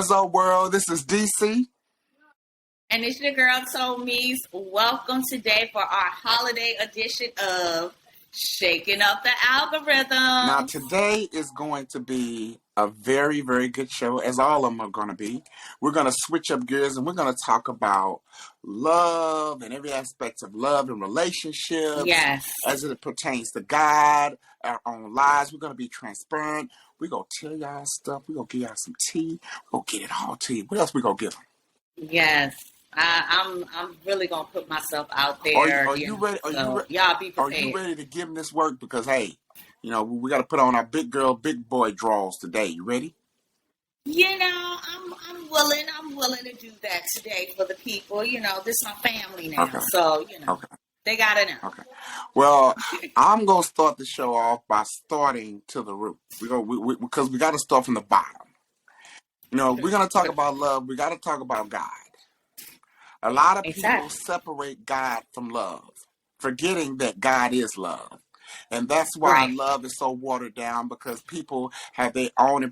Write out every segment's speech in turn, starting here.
What's up, world? This is DC. And it's your girl, Tomise. Welcome today for our holiday edition of Shaking Up the Algorithm. Now, today is going to be a very, very good show, as all of them are going to be. We're going to switch up gears and we're going to talk about love and every aspect of love and relationships. Yes. As it pertains to God, our own lives. We're going to be transparent. We're going to tell y'all stuff. We're going to give y'all some tea. We're going to get it all to you. What else we going to give them? Yes. I'm really gonna put myself out there. Are you ready? Y'all be prepared. Are you ready to give them this work? Because hey, we got to put on our big girl, big boy draws today. You ready? I'm willing. I'm willing to do that today for the people. This is my family now, okay. So okay. They gotta know. Okay. Well, I'm gonna start the show off by starting to the root. Because we got to start from the bottom. We're gonna talk about love. We got to talk about God. A lot of people separate God from love, forgetting that God is love. And that's why love is so watered down, because people have their own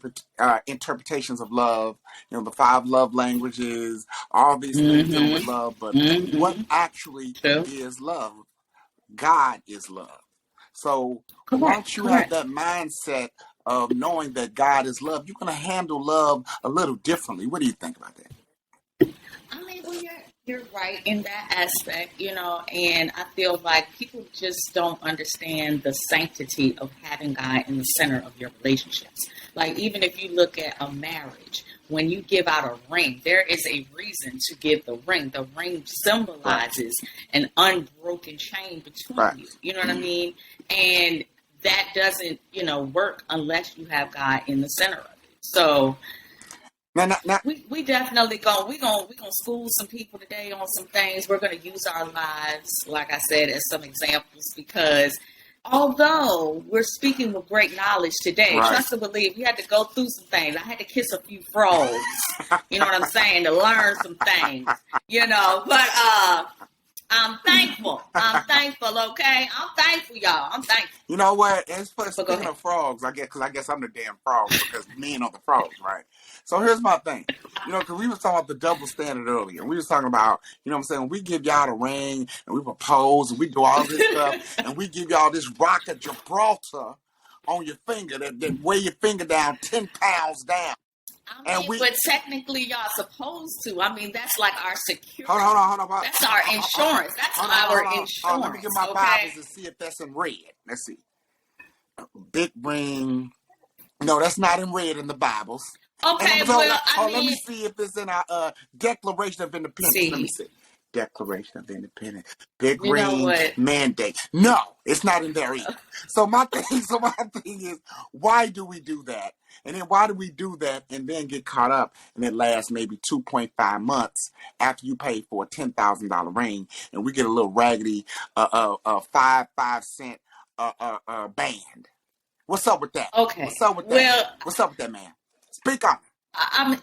interpretations of love. The 5 love languages, all these things dealing with love. But what actually is love? God is love. So once you have that mindset of knowing that God is love, you're going to handle love a little differently. What do you think about that? I mean, you're right in that aspect, and I feel like people just don't understand the sanctity of having God in the center of your relationships. Like, even if you look at a marriage, when you give out a ring, there is a reason to give the ring. The ring symbolizes an unbroken chain between you. You know what I mean? And that doesn't, work unless you have God in the center of it. So we definitely we gonna school some people today on some things. We're gonna use our lives, like I said, as some examples, because although we're speaking with great knowledge today, trust and believe, we had to go through some things. I had to kiss a few frogs, you know what I'm saying, to learn some things, but I'm thankful. Okay? I'm thankful, y'all. I'm thankful. You know what? Speaking of frogs, I guess I'm the damn frog, because men are the frogs, right? So here's my thing. Because we was talking about the double standard earlier. We was talking about, we give y'all the ring and we propose and we do all this stuff and we give y'all this rock of Gibraltar on your finger that weigh your finger down 10 pounds down. But technically, y'all supposed to. I mean, that's like our security. Hold on. That's our insurance. That's our insurance. Let me get my Bibles and see if that's in red. Let's see. Big ring. No, that's not in red in the Bibles. Okay, let me see if it's in our Declaration of Independence. Let me see. Declaration of Independence. Big ring mandate. No, it's not in there either. So my thing is, why do we do that? And then why do we do that and then get caught up and it lasts maybe 2.5 months after you pay for a $10,000 ring and we get a little raggedy 5-cent band? What's up with that? Okay. What's up with that? Well, what's up with that, man? Speak on it. I'm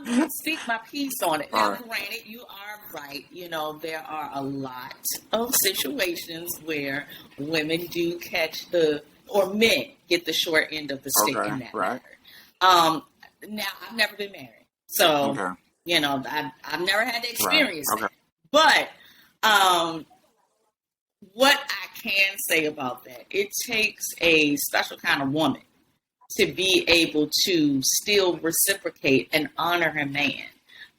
going to speak my piece on it. Now, granted, you are right. There are a lot of situations where women do catch or men get the short end of the stick in that matter. Now, I've never been married. So, I've never had to experience that. But what I can say about that, it takes a special kind of woman to be able to still reciprocate and honor her man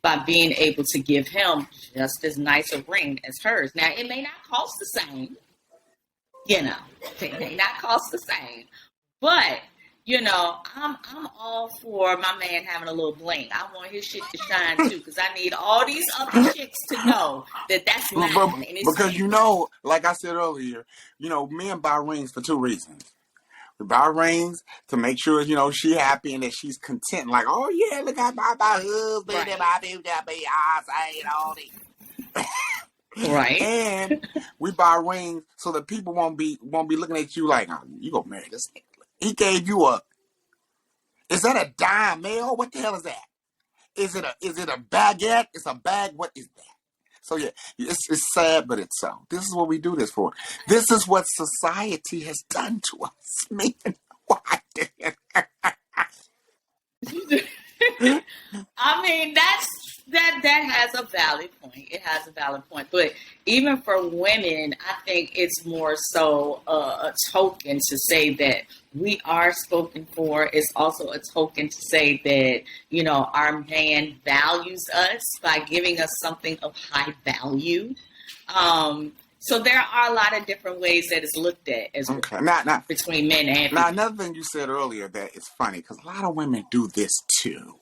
by being able to give him just as nice a ring as hers. Now, it may not cost the same, it may not cost the same, but, I'm all for my man having a little bling. I want his shit to shine too, because I need all these other chicks to know that that's mine. Because, like I said earlier, men buy rings for 2 reasons. We buy rings to make sure, she happy and that she's content. Like, oh, yeah, look at my husband and my baby, and all that. Right. And we buy rings so that people won't be looking at you like, oh, you gonna marry this nigga. He gave you is that a dime mail? What the hell is that? Is it a baguette? It's a bag. What is that? So yeah, it's sad, but it's so. This is what we do this for. This is what society has done to us, man. Why? I mean, that has a valid point. It has a valid point. But even for women, I think it's more so a token to say that we are spoken for. It's also a token to say that, our man values us by giving us something of high value. So there are a lot of different ways that it's looked at as well, okay. Now, between men and females. another thing you said earlier that is funny because a lot of women do this too.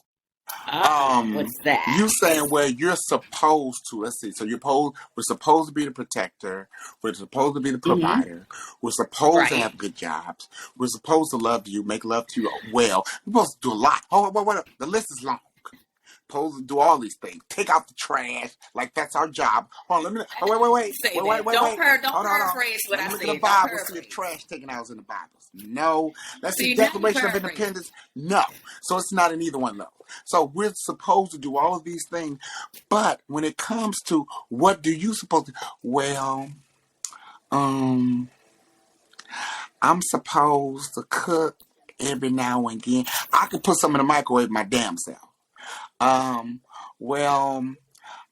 What's that? You saying where you're supposed to, let's see, so we're supposed to be the protector, we're supposed to be the provider, we're supposed to Right. have good jobs, we're supposed to love you, make love to you well, we're supposed to do a lot. Oh, wait, the list is long. Supposed to do all these things, take out the trash, like that's our job. Hold on, let me, wait. Don't Hold on. paraphrase what Let I me look said. at the Bible, see if trash taken out is in the Bible. No. Let's see, Now you Declaration of paraphrase. Independence. No. So it's not in either one of those. So we're supposed to do all of these things, but when it comes to what do you supposed to, well, I'm supposed to cook every now and again. I could put something in the microwave my damn self. Well,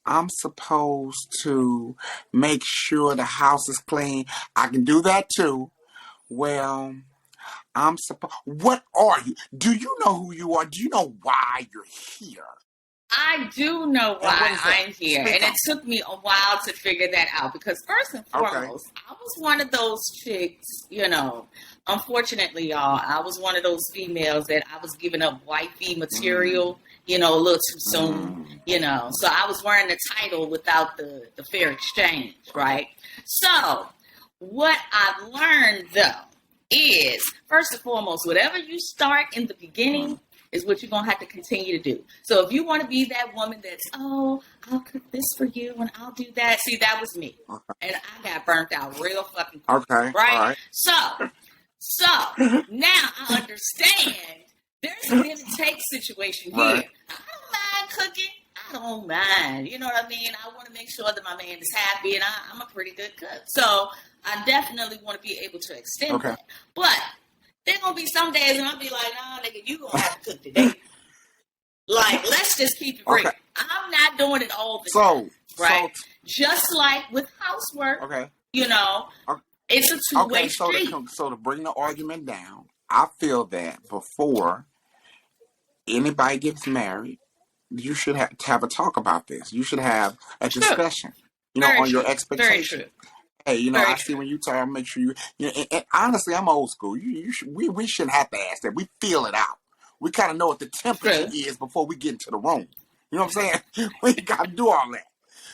I'm supposed to make sure the house is clean. I can do that too. Well, what are you? Do you know who you are? Do you know why you're here? I do know why I'm here, Speak and up. it took me a while to figure that out because first and foremost, I was one of those chicks, unfortunately, y'all, I was one of those females that I was giving up wifey material, a little too soon, so I was wearing the title without the fair exchange, right? So what I've learned though is, first and foremost, whatever you start in the beginning is what you're going to have to continue to do. So if you want to be that woman that's, oh, I'll cook this for you and I'll do that. See, that was me. And I got burnt out real fucking quick. Okay. Right? All right. So now I understand there's a give and take situation here. Right. I don't mind cooking. I don't mind. You know what I mean? I want to make sure that my man is happy, and I'm a pretty good cook. So I definitely want to be able to extend that. But there gonna be some days and I'll be like, nah, nigga, you gonna have to cook today. Like, let's just keep it real. I'm not doing it all the time. Right? Just like with housework. Okay. It's a two-way street. So to bring the argument down, I feel that before anybody gets married, you should have a talk about this. You should have a discussion, on your expectations. Very true. Hey, I see when you talk, make sure and honestly, I'm old school. We shouldn't have to ask that. We feel it out. We kind of know what the temperature is before we get into the room. You know what I'm saying? We got to do all that.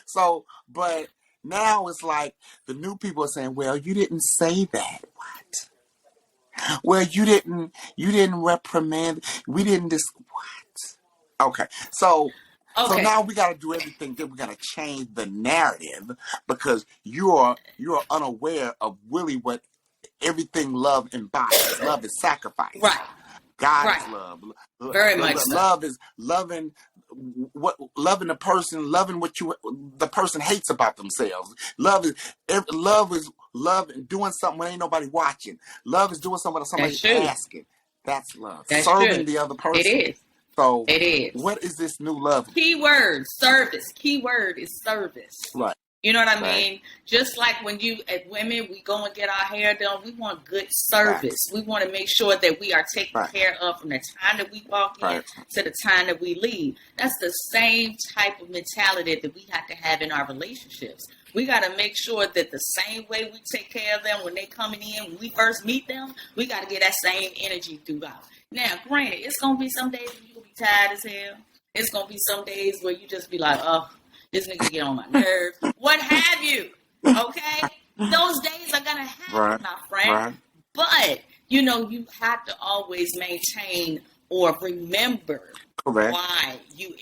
So, but now it's like the new people are saying, well, you didn't say that. What? Well, you didn't reprimand. We didn't what? Okay. So now we got to do everything. Then we got to change the narrative because you're unaware of really what everything love embodies. Love is sacrifice. Right. God is love. Very much so. Love is loving the person, loving what the person hates about themselves. Love is doing something when ain't nobody watching. Love is doing something when somebody's asking. That's love. Serving the other person. It is. So it is. What is this new love? Keyword, service. Keyword is service. Right. You know what I mean? Just like when as women, we go and get our hair done, we want good service. We want to make sure that we are taken care of from the time that we walk in to the time that we leave. That's the same type of mentality that we have to have in our relationships. We got to make sure that the same way we take care of them when they coming in, when we first meet them, we got to get that same energy throughout. Now, granted, it's going to be some days when you're going to be tired as hell. It's going to be some days where you just be like, oh, this nigga get on my nerves. What have you? Okay? Those days are going to happen, my friend. Right. But, you have to always maintain or remember why you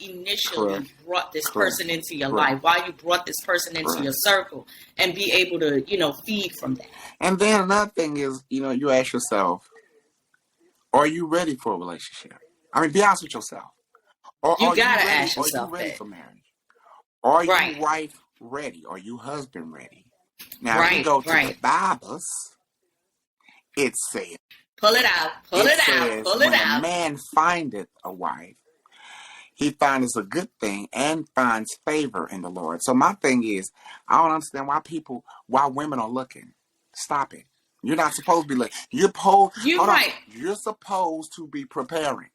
initially brought this person into your life, why you brought this person into your circle, and be able to, feed from that. And then another thing is, you ask yourself, are you ready for a relationship? I mean, be honest with yourself. You gotta ask yourself that. Are you ready that. for marriage? Are you wife ready? Are you husband ready? Now, if you go to the Bibles, it says Pull it out. Pull It it out. says, Pull it when a out. man findeth a wife, he finds a good thing and finds favor in the Lord. So my thing is, I don't understand why women are looking. Stop it. You're not supposed to be looking. Hold You're on. right. You're supposed to be preparing.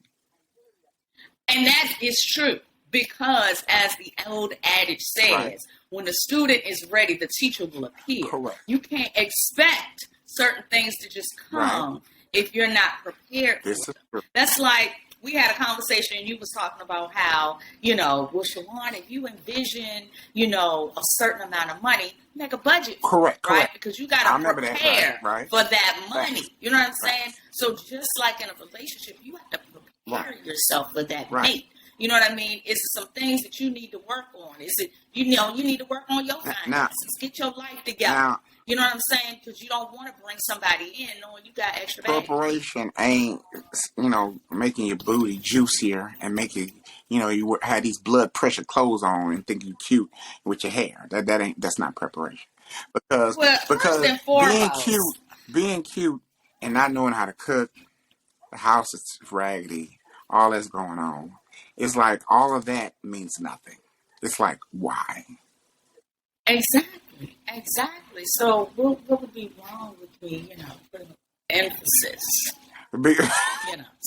And that is true because, as the old adage says, Right. when the student is ready, the teacher will appear. Correct. You can't expect certain things to just come if you're not prepared for This is them. true. That's like we had a conversation and you was talking about how, well, Shawan, if you envision, a certain amount of money, make a budget. Correct. Right? Because you got to prepare right. for that money. Right. You know what I'm saying? So just like in a relationship, you have to prepare yourself for that mate. You know what I mean? It's some things that you need to work on. Is it, you need to work on your finances. Get your life together. Now, you know what I'm saying? Because you don't want to bring somebody in knowing you got extra baggage. Preparation ain't, making your booty juicier and make it, you have these blood pressure clothes on and think you cute with your hair. That's not preparation. Because first and foremost, being cute and not knowing how to cook, the house is raggedy, all that's going on. It's like all of that means nothing. It's like, why? Exactly. So what would be wrong with me, putting emphasis? There's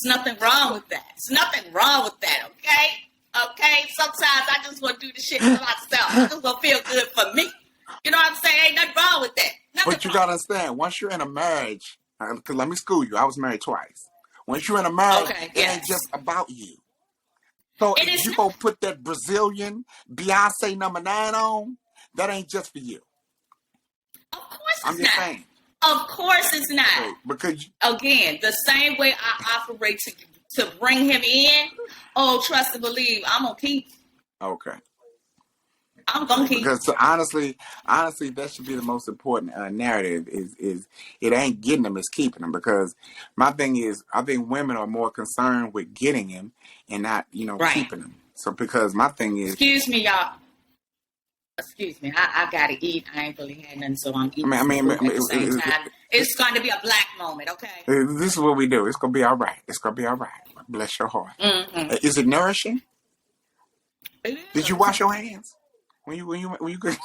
nothing wrong with that. There's nothing wrong with that, okay? Sometimes I just want to do the shit for myself. I just want to feel good for me. You know what I'm saying? Ain't nothing wrong with that. But you got to understand, once you're in a marriage, because let me school you, I was married twice. Once you're in a marriage, it ain't just about you. So if you go put that Brazilian Beyonce #9 on, that ain't just for you. Of course I'm just saying. Of course it's not. So, because again, the same way I operate to bring him in, trust and believe, I'm going to keep. Okay. I'm going to keep. Because honestly, that should be the most important narrative is it ain't getting them, it's keeping them. Because my thing is, I think women are more concerned with getting him and not, keeping him. So because my thing is... Excuse me, y'all. Excuse me. I got to eat. I ain't really had nothing, so I'm eating at the same time. It's going to be a black moment, okay? This is what we do. It's going to be all right. It's going to be all right. Bless your heart. Mm-hmm. Is it nourishing? It is. Did you wash your hands? When you could...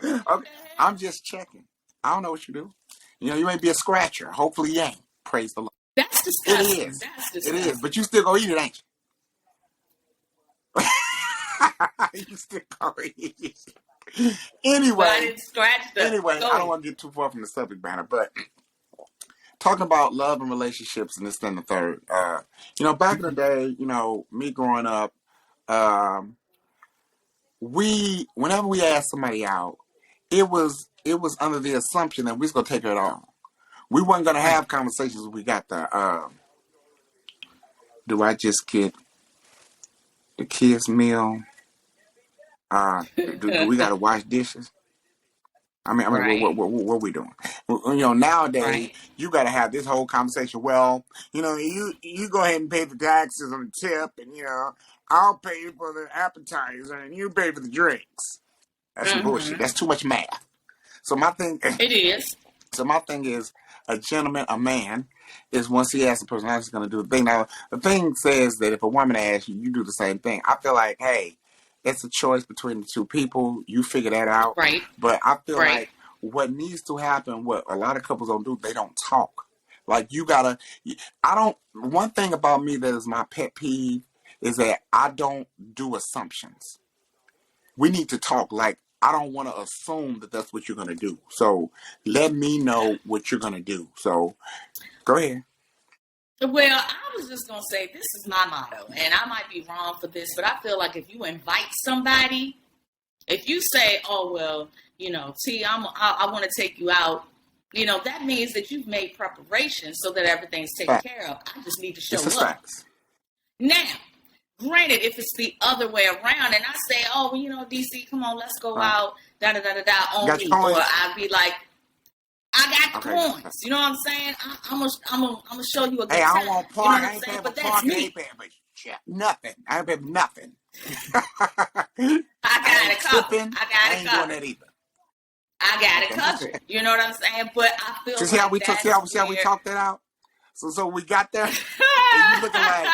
Okay, I'm just checking. I don't know what you do. You may be a scratcher. Hopefully you ain't. Praise the Lord. That's disgusting. It is. That's disgusting. It is. But you still gonna eat it, ain't you? You still gonna eat it. Anyway, I didn't scratch them. I don't want to get too far from the subject matter, but talking about love and relationships and this and the third. Back in the day, me growing up, whenever we asked somebody out, it was under the assumption that we was gonna take it all. We weren't gonna have conversations. We got the do I just get the kids' meal? Do we gotta wash dishes? What we doing? Nowadays you gotta have this whole conversation. Well, you go ahead and pay the taxes on the tip, and I'll pay for the appetizer, and you pay for the drinks. That's some bullshit. That's too much math. So my thing, it is. So my thing is, a gentleman, a man, is once he asks a person, I'm just going to do the thing. Now, the thing says that if a woman asks you, you do the same thing. I feel like, hey, it's a choice between the two people. You figure that out. Right. But I feel like what needs to happen, what a lot of couples don't do, they don't talk. Like, one thing about me that is my pet peeve is that I don't do assumptions. We need to talk. Like, I don't want to assume that that's what you're going to do. So let me know what you're going to do. So go ahead. Well, I was just going to say, this is my motto, and I might be wrong for this, but I feel like if you invite somebody, if you say, oh, well, T, I want to take you out, that means that you've made preparations so that everything's taken care of. I just need to show up. Now, granted, if it's the other way around, and I say, oh, well, DC, come on, let's go out, on me, or I'd be like, I got coins. You know what I'm saying? I'm gonna show you a good time. Hey, I don't want park. You know I ain't paying for parking. I ain't paying for nothing. I ain't paying for nothing. I got it covered. I ain't doing that either. I got it Okay. covered. You know what I'm saying? But I feel See how like we that's see how we where. talked that out. So we got there, and you looking like,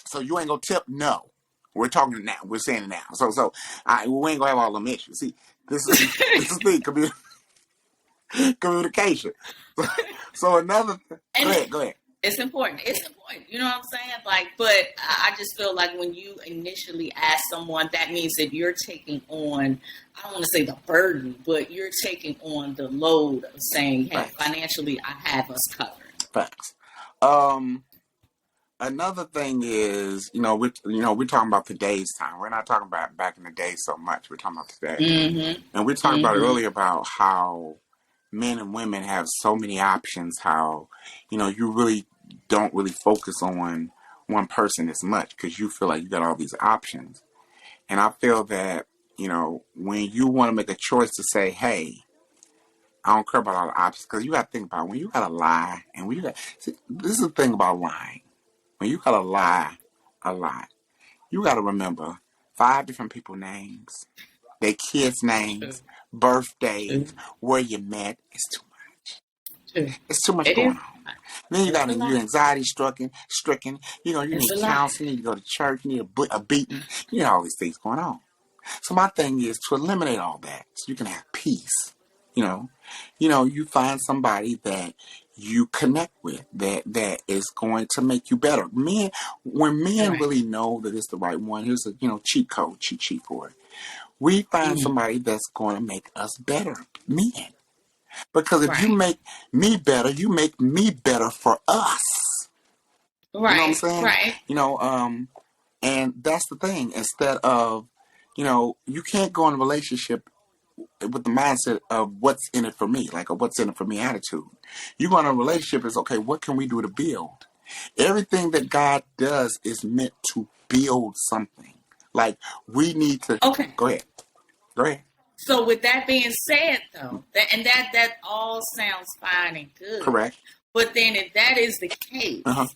so you ain't gonna tip? No, we're talking it now. We're saying it now. We ain't gonna have all them issues. See, this is the communication. So another, And go ahead. it's important. It's important. You know what I'm saying? Like, but I just feel like when you initially ask someone, that means that you're taking on, I don't want to say the burden, but you're taking on the load of saying, hey, Facts. financially, I have us covered. Facts. Another thing is, we're talking about today's time. We're not talking about back in the day so much. We're talking about today. Mm-hmm. And we talked about it Mm-hmm. earlier about how men and women have so many options, how, you really don't really focus on one person as much because you feel like you got all these options. And I feel that, when you want to make a choice to say, hey, I don't care about all the options, because you got to think about when you got to lie, and this is the thing about lying. When you got to lie a lot, you got to remember 5 different people's names, their kids' True. names, True. birthdays, where you met. True. It's too much It going is. on. Then It's a you're lot. anxiety stricken. You It's need a lot. counseling. You need to go to church. You need a beating. You know all these things going on. So my thing is to eliminate all that, so you can have peace. You know, you find somebody that you connect with that is going to make you better. When men Right. really know that it's the right one, here's a cheat code, cheat sheet for it. We find Mm-hmm. somebody that's going to make us better, men. Because if you Right. make me better, you make me better for us. You know what I'm Right. saying? Right. You know, and that's the thing. Instead of, you can't go in a relationship with the mindset of what's in it for me, like a what's in it for me attitude. You go in a relationship is, okay, what can we do to build? Everything that God does is meant to build something. Like we need to Okay. go ahead. Go ahead. So with that being said, though, that all sounds fine and good. Correct. But then, if that is the case, Uh-huh.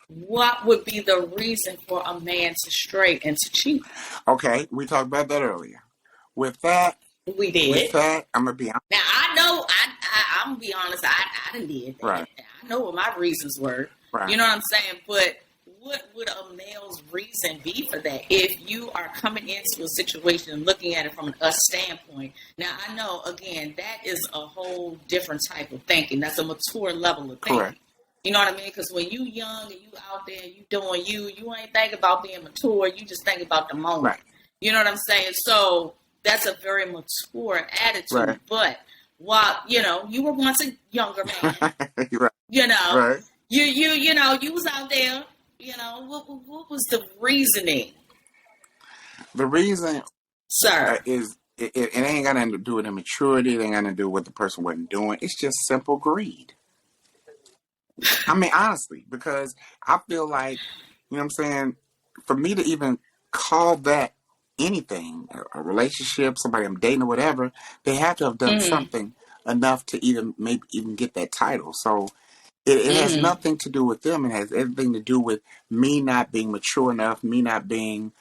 what would be the reason for a man to stray and to cheat? Okay, we talked about that earlier. With that, We did. I'm gonna be honest. Now I know. I'm gonna be honest. I done did that. Right. I know what my reasons were. Right. You know what I'm saying? But what would a male's reason be for that? If you are coming into a situation and looking at it from an us standpoint. Now I know again that is a whole different type of thinking. That's a mature level of thinking. Correct. You know what I mean? Because when you young and you out there and you doing you ain't thinking about being mature. You just think about the moment. Right. You know what I'm saying? So that's a very mature attitude. Right. But while you were once a younger man, right. you know, Right. you was out there. What was the reasoning, The reason sir? is it ain't got nothing to do with immaturity. It ain't got nothing to do with what the person wasn't doing. It's just simple greed. I mean, honestly, because I feel like, what I'm saying, for me to even call that anything, a relationship, somebody I'm dating or whatever, they have to have done Mm-hmm. something enough to maybe even get that title. So it has Mm-hmm. nothing to do with them. It has everything to do with me not being mature enough, me not being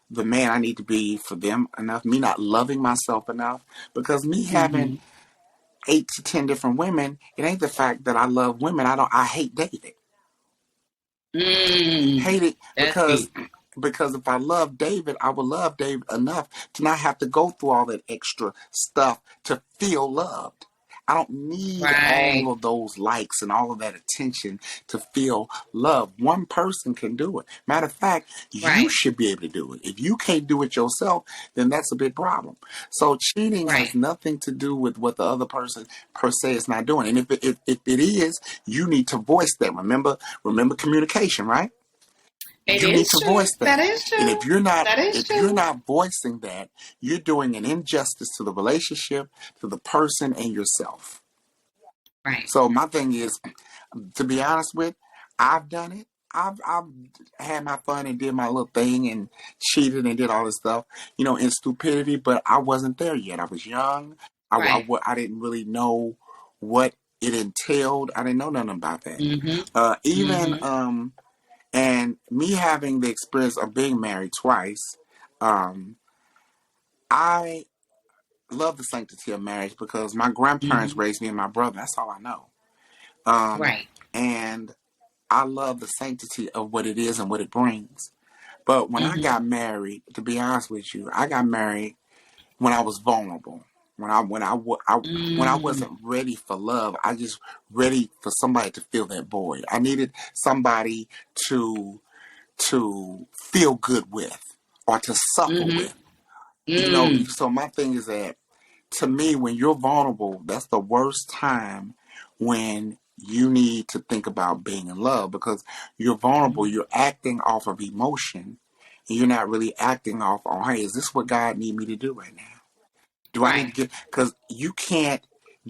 the man I need to be for them enough, me not loving myself enough. Because me having Mm-hmm. 8 to 10 different women, it ain't the fact that I love women. I hate dating. Mm. Hate it That's deep. because if I love David, I would love David enough to not have to go through all that extra stuff to feel loved. I don't need all Right. of those likes and all of that attention to feel loved. One person can do it. Matter of fact, you Right. should be able to do it. If you can't do it yourself, then that's a big problem. So cheating has Right. nothing to do with what the other person per se is not doing. And if it is, you need to voice that. Remember communication, right? It You need is to true. voice That that. is And true. That is if you're true. not voicing that, you're doing an injustice to the relationship, to the person and yourself. Right. So my thing is, to be honest with, I've done it. I've had my fun and did my little thing and cheated and did all this stuff, in stupidity, but I wasn't there yet. I was young. Right. I didn't really know what it entailed. I didn't know nothing about that. Mm-hmm. Even Mm-hmm. and me having the experience of being married twice, um, I love the sanctity of marriage because my grandparents Mm-hmm. raised me and my brother. That's all I know. Um, Right. and I love the sanctity of what it is and what it brings. But when I Mm-hmm. got married, to be honest with you, I got married when I was vulnerable. When I Mm. wasn't ready for love, I just ready for somebody to fill that void. I needed somebody to feel good with or to suffer Mm-hmm. with. Mm. So my thing is that to me, when you're vulnerable, that's the worst time when you need to think about being in love because you're vulnerable, Mm-hmm. you're acting off of emotion, and you're not really acting off on, hey, is this what God need me to do right now? Do I need Right. to get, because you can't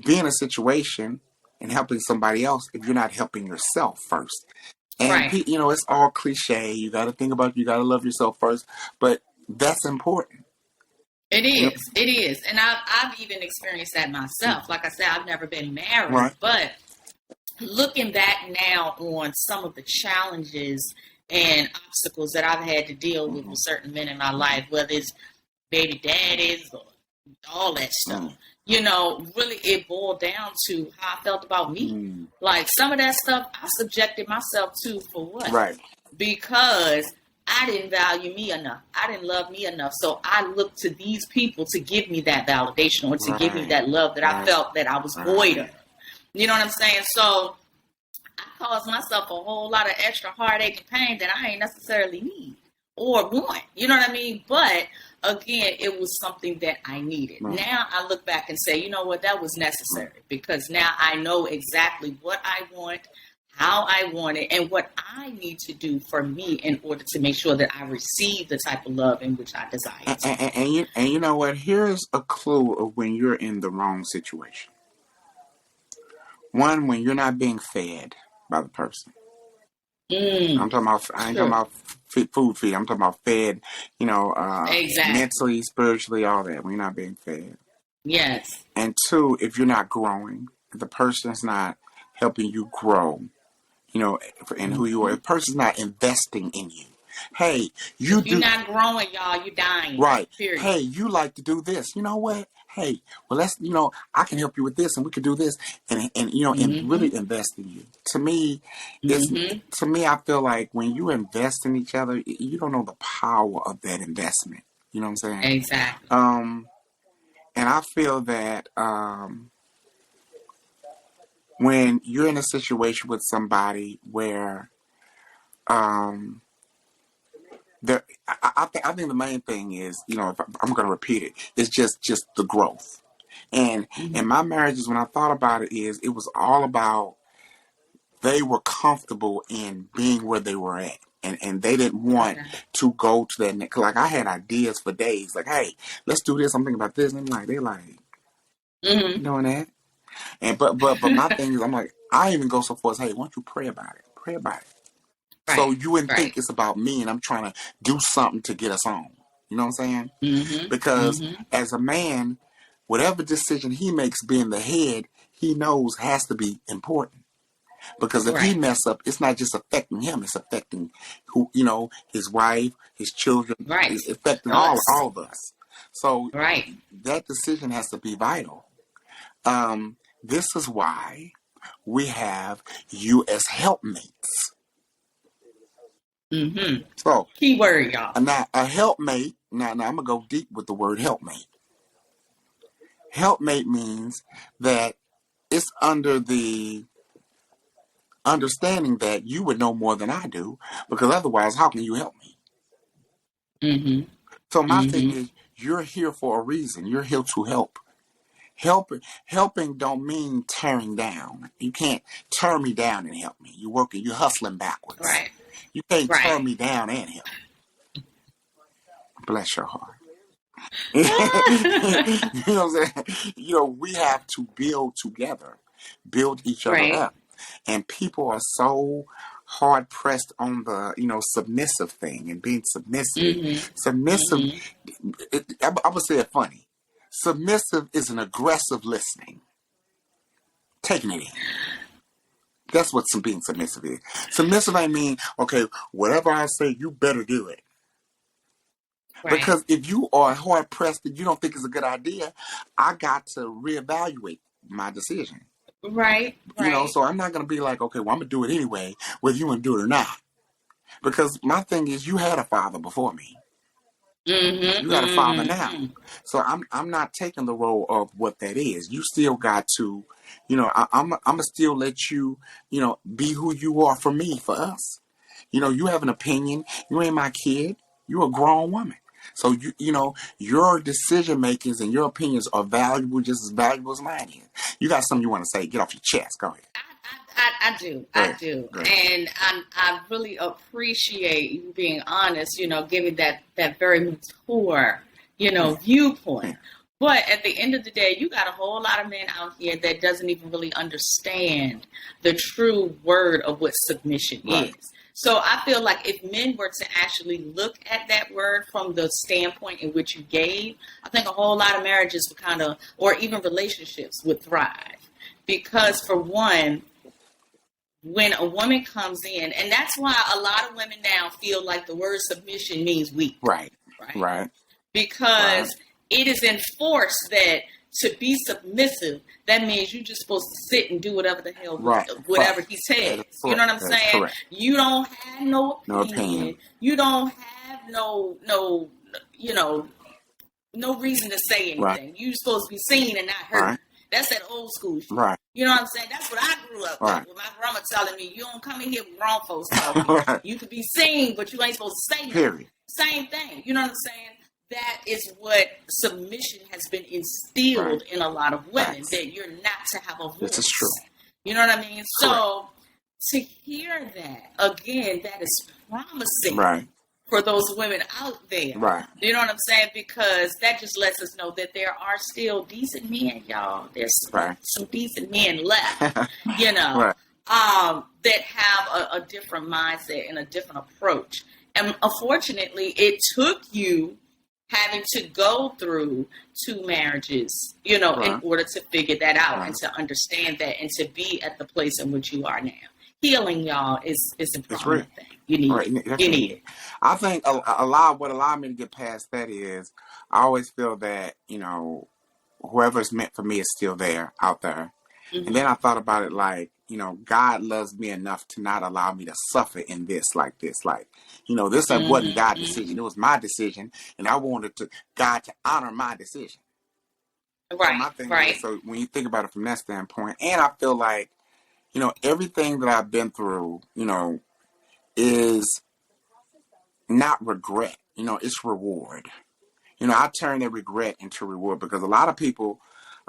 be in a situation and helping somebody else if you're not helping yourself first. And, Right. it's all cliche. You got to think about, you got to love yourself first, but that's important. It You know, is. It is. And I've even experienced that myself. Like I said, I've never been married, right. but looking back now on some of the challenges and obstacles that I've had to deal with Mm-hmm. certain men in my life, whether it's baby daddies or all that Mm-hmm. stuff, really it boiled down to how I felt about me. Mm-hmm. Like some of that stuff I subjected myself to for what? Right. Because I didn't value me enough. I didn't love me enough. So I looked to these people to give me that validation or to give me Right. that love that I Right. felt that I was void of. Right. You know what I'm saying? So I caused myself a whole lot of extra heartache and pain that I ain't necessarily need or want. You know what I mean? But again, it was something that I needed. Right. Now I look back and say, you know what, that was necessary because now I know exactly what I want, how I want it, and what I need to do for me in order to make sure that I receive the type of love in which I desire And, to. and you know what? Here's a clue of when you're in the wrong situation. One, when you're not being fed by the person. I'm Mm, talking about. I ain't talking true. about food feed. I'm talking about fed. Exactly. Mentally, spiritually, all that. When you're not being fed. Yes. And two, if you're not growing, if the person's not helping you grow, in who you are, Hmm. if the person's not investing in you. Hey, you If you're do. not growing, y'all, you're dying. Right. Period. Hey, you like to do this. You know what? Hey, well, I can help you with this and we can do this and Mm-hmm. really invest in you. To me, it's, Mm-hmm. I feel like when you invest in each other, you don't know the power of that investment. You know what I'm saying? Exactly. And I feel that, when you're in a situation with somebody where, um, I think the main thing is, if I'm going to repeat it, it's just the growth. And Mm-hmm. in my marriages, when I thought about it, it was all about they were comfortable in being where they were at. And they didn't want Okay. to go to that next. Like I had ideas for days. Like, hey, let's do this. I'm thinking about this. And they're like, you Mm-hmm. doing that? And but my thing is, I'm like, I even go so far as, hey, why don't you pray about it? Pray about it. So Right. you wouldn't Right. think it's about me and I'm trying to do something to get us on. You know what I'm saying? Mm-hmm. Because Mm-hmm. as a man, whatever decision he makes being the head, he knows has to be important. Because if he Right. mess up, it's not just affecting him, it's affecting his wife, his children, Right. it's affecting all Us. all of us. So Right. that decision has to be vital. This is why we have you as helpmates. Mm-hmm. So Keyword, y'all. now a helpmate, now I'm gonna go deep with the word helpmate. Helpmate means that it's under the understanding that you would know more than I do, because otherwise, how can you help me? Mm-hmm. So my thing Mm-hmm. is, you're here for a reason. You're here to help. Helping don't mean tearing down. You can't tear me down and help me. You're hustling backwards. Right. You can't Right. tear me down and help. Bless your heart. You know what I'm saying? We have to build together, build each other Right. up. And people are so hard pressed on the, submissive thing and being submissive. Mm-hmm. Submissive, Mm-hmm. I'm going to say it funny. Submissive is an aggressive listening, taking it in. That's what some being submissive is. Submissive, I mean, okay, whatever I say, you better do it. Right. Because if you are hard pressed and you don't think it's a good idea, I got to reevaluate my decision. Right. Right. So I'm not going to be like, okay, well, I'm going to do it anyway, whether you want to do it or not. Because my thing is, you had a father before me. You Mm-hmm. got a father now. Mm-hmm. So I'm not taking the role of what that is. You still got to, I'm gonna still let you, be who you are for me, for us. You have an opinion. You ain't my kid. You a grown woman. So your decision makings and your opinions are valuable, just as valuable as mine is. You got something you want to say? Get off your chest. Go ahead. I do. Go I ahead. do. Go ahead. And I really appreciate you being honest, giving that very mature, Yeah. viewpoint. Yeah. But at the end of the day, you got a whole lot of men out here that doesn't even really understand the true word of what submission Right. is. So I feel like if men were to actually look at that word from the standpoint in which you gave, I think a whole lot of marriages would or even relationships would thrive. Because for one, when a woman comes in, and that's why a lot of women now feel like the word submission means weak, Right. right? Right. Because Right. it is enforced that to be submissive, that means you're just supposed to sit and do whatever the hell, Right. whatever Right. he says. That is You know correct. what I'm That is saying? correct. You don't have no No opinion. opinion. You don't have no reason to say Right. anything. You're supposed to be seen and not heard. Right. That's that old school shit. Right. You know what I'm saying? That's what I grew up Right. with my grandma telling me, you don't come in here with grown folks talking. Right. You could be seen, but you ain't supposed to say nothing. Period. Same thing. You know what I'm saying? That is what submission has been instilled in a lot of women, Right. that you're not to have a voice. This is true. You know what I mean? Correct. So to hear that, again, that is promising. Right. For those women out there. Right. You know what I'm saying? Because that just lets us know that there are still decent men, y'all. There's some decent men left, Right. that have a different mindset and a different approach. And unfortunately, it took you having to go through 2 marriages, in order to figure that out and to understand that and to be at the place in which you are now. Healing, y'all, is a prominent thing. You need it. You need it. I think a lot, what allowed me to get past that is I always feel that, whoever's meant for me is still there, out there. Mm-hmm. And then I thought about it like, God loves me enough to not allow me to suffer in this, like this. Like, this wasn't God's decision. It was my decision. And I wanted God to honor my decision. Right. So my thing is, so when you think about it from that standpoint, and I feel like, everything that I've been through, is not regret. It's reward. I turn that regret into reward because a lot of people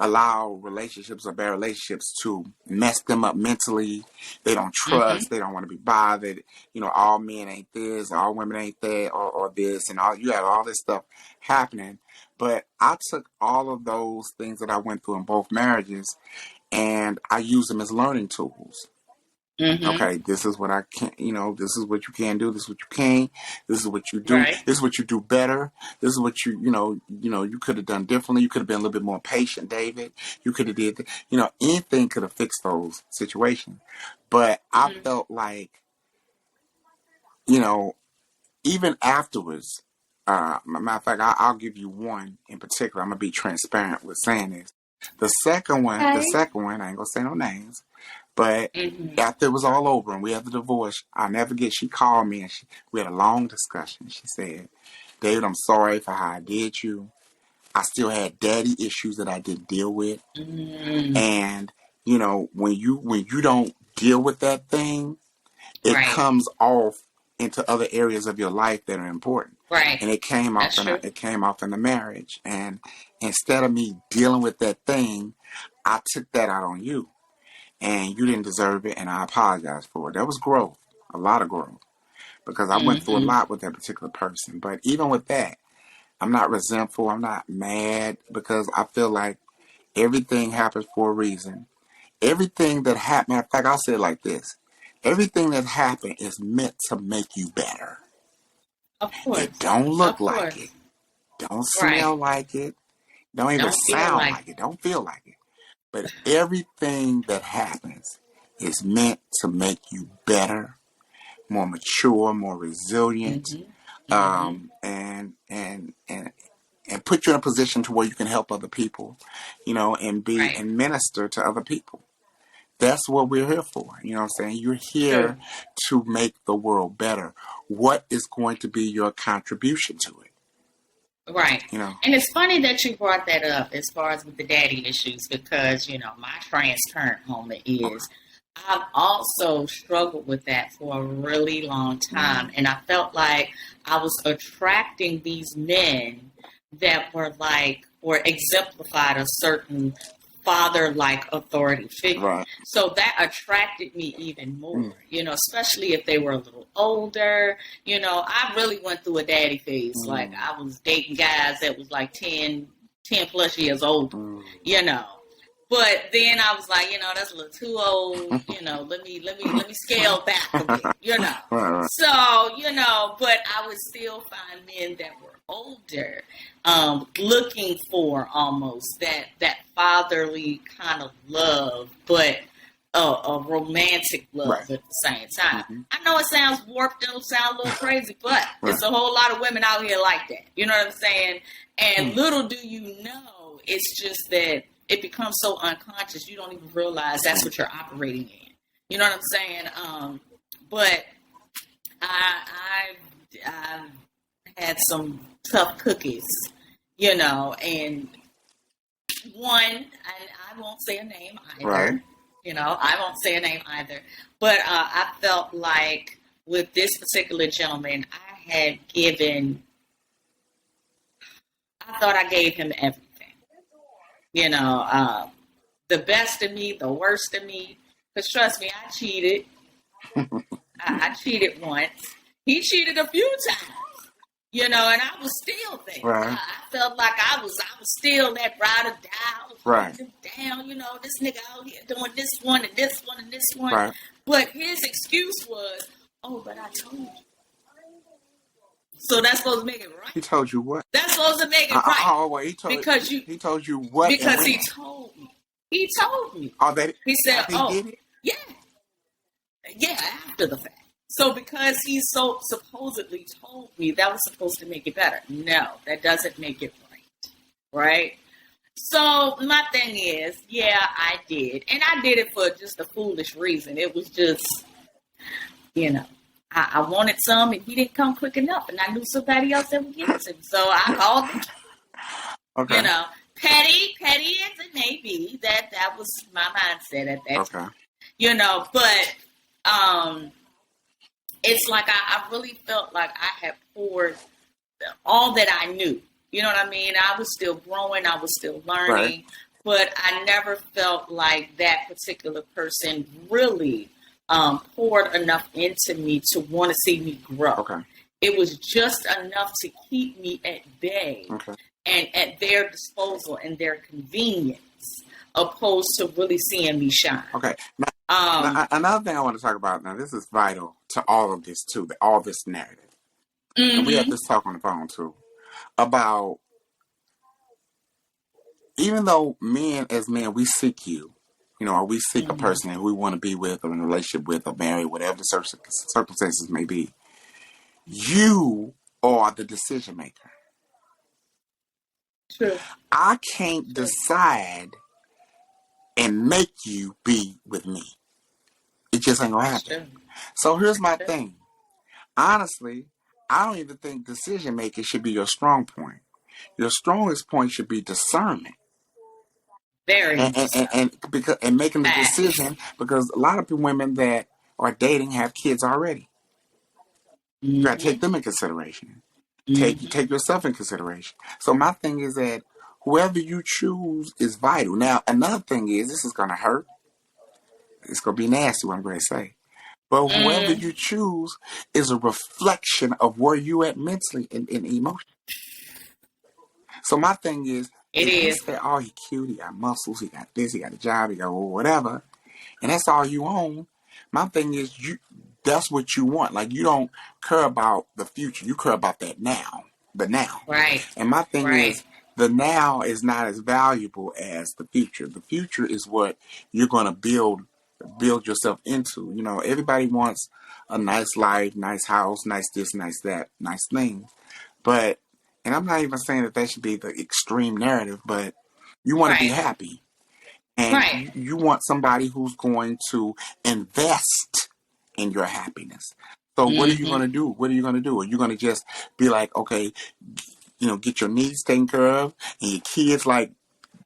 allow relationships or bad relationships to mess them up mentally. They don't trust. Mm-hmm. They don't want to be bothered. All men ain't this, all women ain't that, or this, and all you have all this stuff happening. But I took all of those things that I went through in both marriages and I use them as learning tools. Mm-hmm. Okay, this is what I can, this is what you can do. This is what you can't. This is what you do. Right. This is what you do better. This is what you could have done differently. You could have been a little bit more patient, David. You could have did, anything could have fixed those situations. But I felt like, even afterwards, matter of fact, I'll give you one in particular. I'm going to be transparent with saying this. The second one, I ain't going to say no names. But after it was all over and we had the divorce, I'll never forget, she called me and we had a long discussion. She said, David, I'm sorry for how I did you. I still had daddy issues that I didn't deal with. And, when you don't deal with that thing, it comes off into other areas of your life that are important. Right. And it came off in the marriage. And instead of me dealing with that thing, I took that out on you. And you didn't deserve it, and I apologize for it. That was growth, a lot of growth, because I went through a lot with that particular person. But even with that, I'm not resentful. I'm not mad because I feel like everything happens for a reason. Everything that happened, matter of fact, I'll say it like this. Everything that happened is meant to make you better. Of course. It don't look like it. Don't smell like it. Don't even sound like it. Don't feel like it. But everything that happens is meant to make you better, more mature, more resilient, Mm-hmm. And put you in a position to where you can help other people, and be Right. and minister to other people. That's what we're here for. You know what I'm saying? You're True. here to make the world better. What is going to be your contribution to it? Right. You know? And it's funny that you brought that up as far as with the daddy issues because, my transparent moment Okay. is I've also struggled with that for a really long time. Mm. And I felt like I was attracting these men that were like, or exemplified a certain father-like authority figure. Right. So that attracted me even more, Mm. especially if they were a little older. I really went through a daddy phase. Like I was dating guys that was like 10 plus years old, Mm. But then I was like, that's a little too old. Let me scale back a bit. Right. So, but I would still find men that were older, looking for almost that fatherly kind of love, but a romantic love Right. at the same time. Mm-hmm. I know it sounds warped and it'll sound a little crazy, but It's a whole lot of women out here like that. You know what I'm saying? And little do you know, it's just that it becomes so unconscious, you don't even realize that's what you're operating in. You know what I'm saying? But I've had some tough cookies, and one, and I won't say a name either. Right. I won't say a name either. But I felt like with this particular gentleman, I thought I gave him everything. The best of me, the worst of me. Because trust me, I cheated. I cheated once. He cheated a few times. And I was still there. Right. I felt like I was still that ride or die. Right. Down, this nigga out here doing this one and this one and this one. Right. But his excuse was, but I told you. So that's supposed to make it right. He told you what? That's supposed to make it right. Oh, well, he told you what? Because he told me. He told me. Oh, that he said, he did it? Yeah, after the fact. So because he so supposedly told me, that was supposed to make it better. No, that doesn't make it right. Right? So my thing is, I did. And I did it for just a foolish reason. It was just, I wanted some and he didn't come quick enough. And I knew somebody else that would give it to me. So I called him. Okay. Petty as it may be, that was my mindset at that time. But it's like I really felt like I had poured all that I knew. You know what I mean? I was still growing. I was still learning. Right. But I never felt like that particular person really poured enough into me to want to see me grow. Okay. It was just enough to keep me at bay and at their disposal and their convenience, opposed to really seeing me shine. Okay. Now, another thing I want to talk about now, this is vital to all of this too, all this narrative. Mm-hmm. And we had this talk on the phone too, about even though as men, we seek you, or we seek a person who we want to be with or in a relationship with or marry, whatever the circumstances may be, you are the decision maker. True. I can't decide and make you be with me. It just ain't gonna happen. So here's my thing. Honestly, I don't even think decision making should be your strong point. Your strongest point should be discernment. Very and making the decision, because a lot of women that are dating have kids already. Mm-hmm. You gotta take them in consideration. Mm-hmm. Take yourself in consideration. So my thing is that whoever you choose is vital. Now, another thing is, this is gonna hurt. It's gonna be nasty what I'm gonna say. But whoever you choose is a reflection of where you at mentally and emotionally. So my thing is, you say, oh, he cute, he got muscles, he got this, he got a job, he got whatever, and that's all you own. My thing is, that's what you want. Like, you don't care about the future. You care about that now, the now. Right. And my thing is, the now is not as valuable as the future. The future is what you're going to build yourself into. Everybody wants a nice life, nice house, nice this, nice that, nice things. But, and I'm not even saying that that should be the extreme narrative, but you want to be Right. happy. And Right. you want somebody who's going to invest in your happiness. So what are you going Mm-hmm. to do? What are you going to do? Are you going to just be like, okay, get your needs taken care of, and your kids like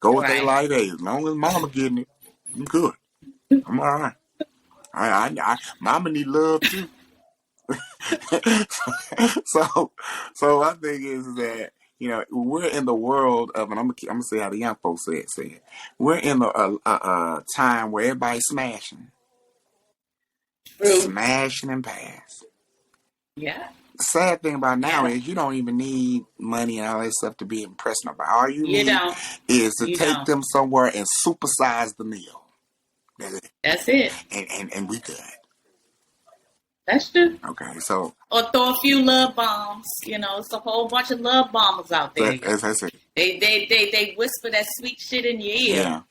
go with their Right. life? Hey, as long as mama getting it, I'm good. I'm all right. Mama need love too. so, so my thing is that we're in the world of, and I'm gonna say how the young folks say it. We're in a time where everybody's True. and pass. Yeah. The sad thing about now Yeah. is you don't even need money and all that stuff to be impressed about. All you You need don't. is to You take don't. them somewhere and supersize the meal. That's it. That's it. And we good. That's true. Okay, so Or throw a few love bombs. It's a whole bunch of love bombers out there, y'all. that's it. They whisper that sweet shit in your ear Yeah.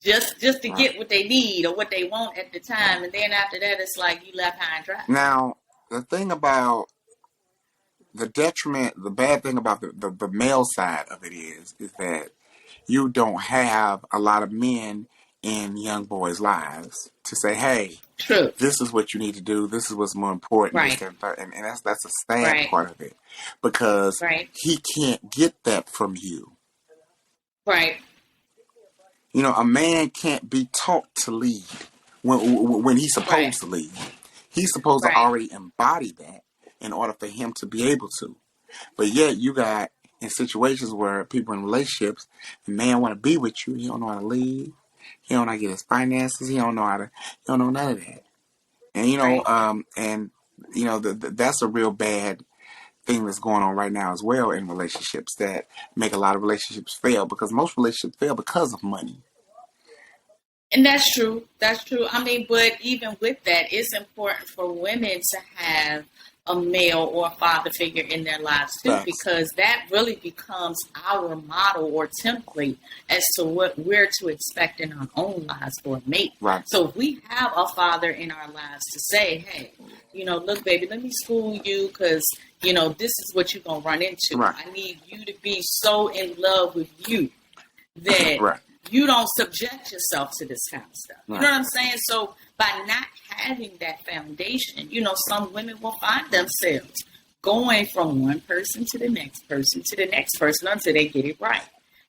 just to Right. get what they need or what they want at the time, and then after that, it's like you left high and dry. Now, the thing about the detriment, the bad thing about the male side of it is that you don't have a lot of men in young boys' lives to say, hey, True. this is what you need to do. This is what's more important. Right. This, that, and third. And that's a sad Right. part of it because Right. he can't get that from you. Right. A man can't be taught to lead when he's supposed to lead. He's supposed to Right. already embody that in order for him to be able to. But yet you got in situations where people in relationships, the man want to be with you. He don't know how to lead. He don't know how to get his finances. He don't know none of that. And that's a real bad thing that's going on right now as well in relationships that make a lot of relationships fail because most relationships fail because of money. And that's true. That's true. I mean, but even with that, it's important for women to have a male or a father figure in their lives too, Facts. because that really becomes our model or template as to what we're to expect in our own lives for a mate. Right. So if we have a father in our lives to say, hey, look, baby, let me school you because, this is what you're going to run into. Right. I need you to be so in love with you that Right. you don't subject yourself to this kind of stuff. You Right. know what I'm saying? So by not having that foundation, some women will find themselves going from one person to the next person to the next person until they get it right.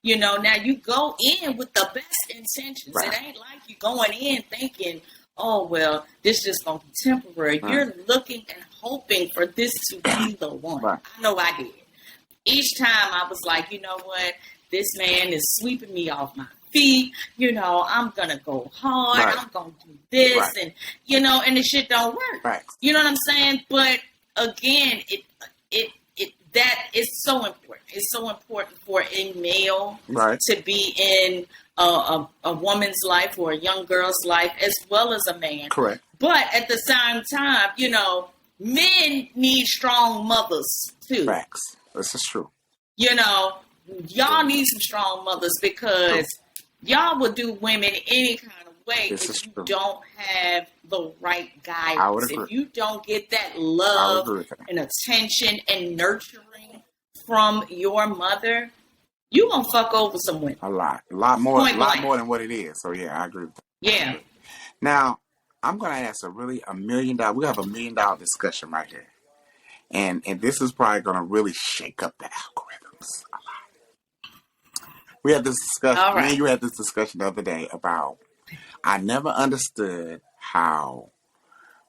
Now you go in with the best intentions. Right. It ain't like you going in thinking, oh, well, this just going to be temporary. Right. You're looking and hoping for this to be the one. Right. I know I did. Each time I was like, you know what? This man is sweeping me off my feet. I'm going to go hard. Right. I'm going to do this. Right. And, and the shit don't work. Right. You know what I'm saying? But again, that is so important. It's so important for a male Right. to be in a woman's life or a young girl's life as well as a man. Correct. But at the same time, men need strong mothers too. Facts. This is true. Y'all need some strong mothers because y'all will do women any kind of way This if is you true. don't have the right guidance. I would agree. If you don't get that I would love agree with that. and attention and nurturing from your mother, you gonna fuck over some women. A lot more Point blank. than what it is. So yeah, I agree with that. Yeah. Now, I'm gonna ask $1 million. We have $1 million discussion right here. And this is probably gonna really shake up the algorithms a lot. We had this discussion. All right. Me and you had this discussion the other day about I never understood how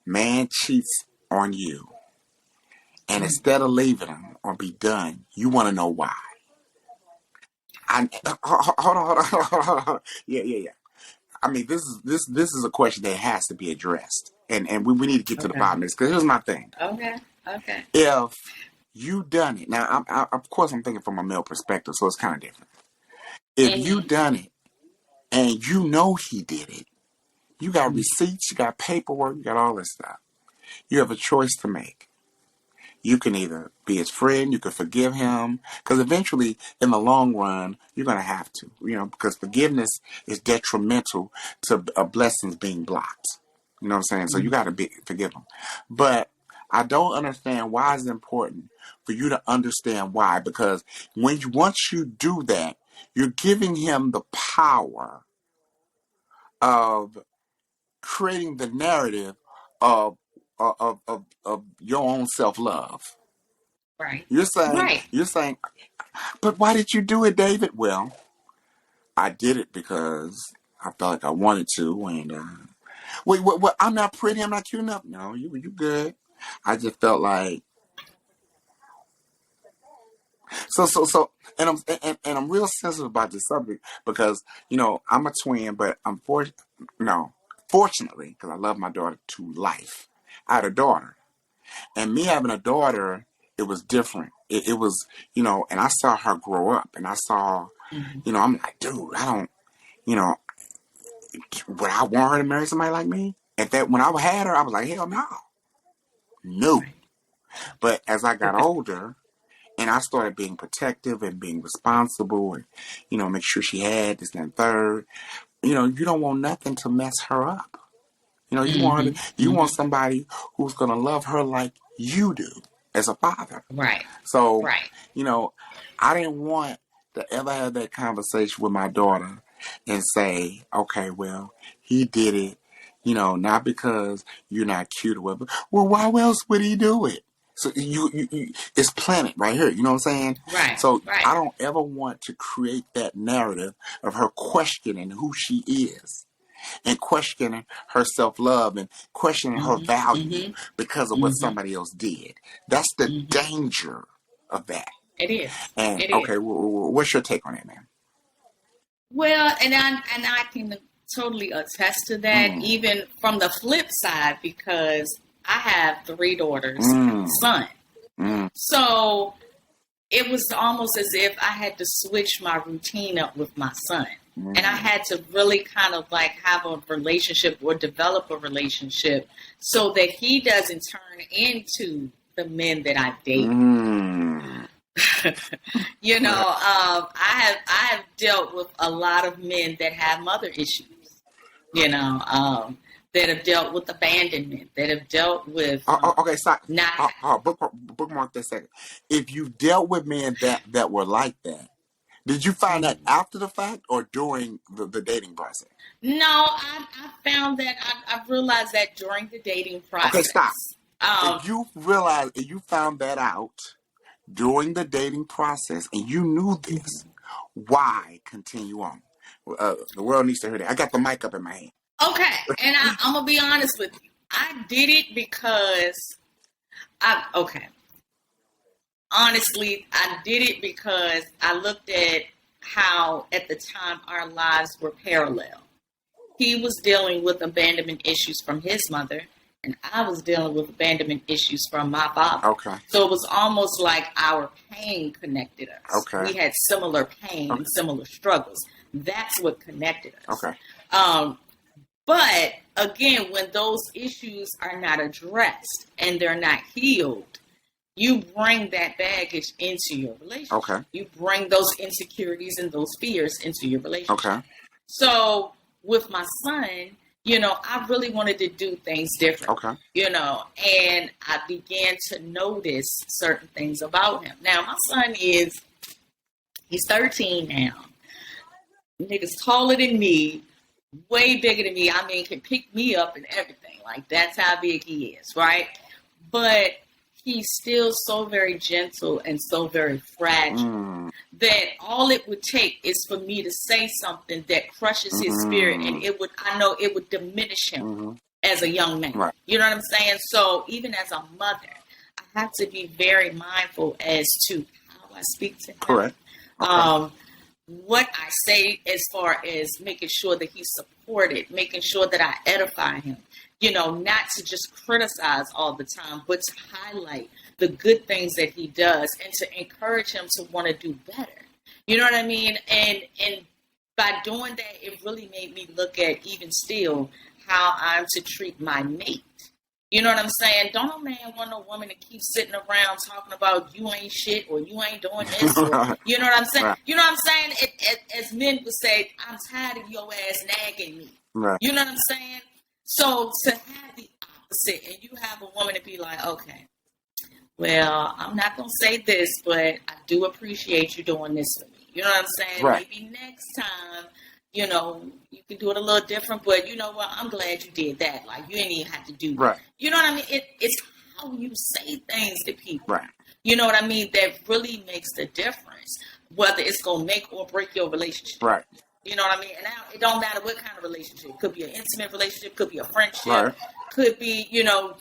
man cheats on you, and instead of leaving him or be done, you want to know why. Hold on. Yeah. I mean, this is a question that has to be addressed, and we need to get to the bottom of this because here's my thing. Okay. If you done it now, of course I'm thinking from a male perspective, so it's kind of different. If you done it and you know he did it, you got receipts, you got paperwork, you got all this stuff. You have a choice to make. You can either be his friend, you can forgive him, because eventually, in the long run, you're going to have to, because forgiveness is detrimental to blessings being blocked. You know what I'm saying? So you got to forgive them. But I don't understand why it's important for you to understand why. Because once you do that, you're giving him the power of creating the narrative of of your own self-love. Right. Right. You're saying, but why did you do it, David? Well, I did it because I felt like I wanted to, and wait, what? I'm not pretty. I'm not cute enough. No, you good. I just felt like so, and I'm real sensitive about this subject because I'm a twin, but fortunately, because I love my daughter to life. I had a daughter, and me having a daughter, it was different. It was, and I saw her grow up, and I saw, I'm like, dude, I don't, you know, would I want her to marry somebody like me? And that when I had her, I was like, hell no. Right. But as I got older, and I started being protective and being responsible, and make sure she had this and third. You don't want nothing to mess her up. You want somebody who's gonna love her like you do as a father. Right. So, Right. I didn't want to ever have that conversation with my daughter and say, okay, well, he did it, not because you're not cute or whatever. Well, why else would he do it? So you it's planted right here. You know what I'm saying? Right. So Right. I don't ever want to create that narrative of her questioning who she is and questioning her self-love and questioning her value because of what somebody else did. That's the danger of that. It is. And It okay, is. what's your take on that, man? Well, and I can totally attest to that, even from the flip side, because I have 3 daughters and a son. So it was almost as if I had to switch my routine up with my son. And I had to really kind of like have a relationship or develop a relationship so that he doesn't turn into the men that I date. I have dealt with a lot of men that have mother issues, that have dealt with abandonment, that have dealt with okay, stop. Bookmark that second. If you dealt with men that were like that, did you find that after the fact or during the dating process? No, I found that I realized that during the dating process. Okay, stop. If you found that out during the dating process and you knew this, why continue on? The world needs to hear that. I got the mic up in my hand. Okay, and I'm gonna be honest with you. I did it because honestly, I did it because I looked at how at the time our lives were parallel. He was dealing with abandonment issues from his mother, and I was dealing with abandonment issues from my father. Okay. So it was almost like our pain connected us. Okay. We had similar pain and similar struggles. That's what connected us. Okay. But again, when those issues are not addressed and they're not healed, you bring that baggage into your relationship. Okay. You bring those insecurities and those fears into your relationship. Okay. So with my son, I really wanted to do things different. Okay. And I began to notice certain things about him. Now, my son he's 13 now. Nigga's taller than me, way bigger than me. I mean, can pick me up and everything. Like, that's how big he is, right? But he's still so very gentle and so very fragile that all it would take is for me to say something that crushes his spirit, and I know it would diminish him as a young man. Right. You know what I'm saying? So even as a mother, I have to be very mindful as to how I speak to him. Correct. Okay. What I say as far as making sure that he's supported, making sure that I edify him. Not to just criticize all the time, but to highlight the good things that he does and to encourage him to want to do better. You know what I mean? And by doing that, it really made me look at even still how I'm to treat my mate. You know what I'm saying? Don't no man want no woman to keep sitting around talking about you ain't shit or you ain't doing this. Or, you know what I'm saying? Right. You know what I'm saying? As men would say, I'm tired of your ass nagging me. Right. You know what I'm saying? So to have the opposite, and you have a woman to be like, okay, well, I'm not going to say this, but I do appreciate you doing this for me. You know what I'm saying? Right. Maybe next time, you know, you can do it a little different, but you know what? I'm glad you did that. Like, you didn't even have to do that. Right. You know what I mean? It's how you say things to people. Right. You know what I mean? That really makes the difference, whether it's going to make or break your relationship. Right. You know what I mean? And now it don't matter what kind of relationship. It could be an intimate relationship, could be a friendship, Right. could be, you know,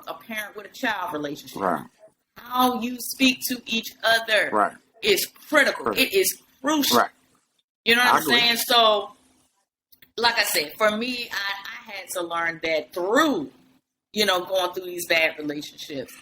a parent with a child relationship. Right. How you speak to each other Right. is critical. It is crucial. Right. You know what I I'm agree. saying? So, like I said, for me, I had to learn that through, you know, going through these bad relationships.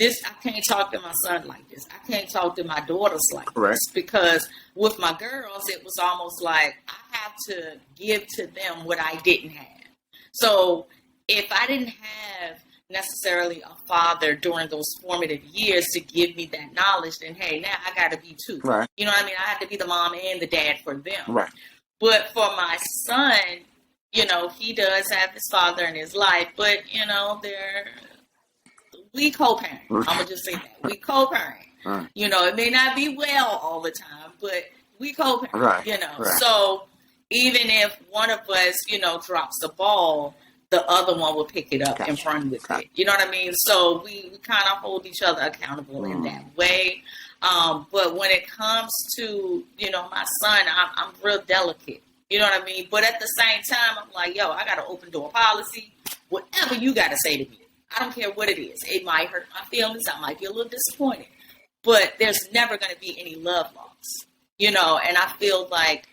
I can't talk to my son like this. I can't talk to my daughters like Correct. this, because with my girls, it was almost like I have to give to them what I didn't have. So if I didn't have necessarily a father during those formative years to give me that knowledge, then hey, now I got to be two. Right. You know what I mean? I have to be the mom and the dad for them. Right. But for my son, you know, he does have his father in his life, but you know, we co-parent. I'm gonna just say that we co-parent. Right. You know, it may not be well all the time, but we co-parent. Right. You know, Right. so even if one of us, you know, drops the ball, the other one will pick it up and run with it. You know what I mean? So we kind of hold each other accountable in that way. But when it comes to, you know, my son, I'm real delicate. You know what I mean? But at the same time, I'm like, yo, I got an open door policy. Whatever you got to say to me, I don't care what it is. It might hurt my feelings. I might be a little disappointed. But there's never going to be any love lost. You know, and I feel like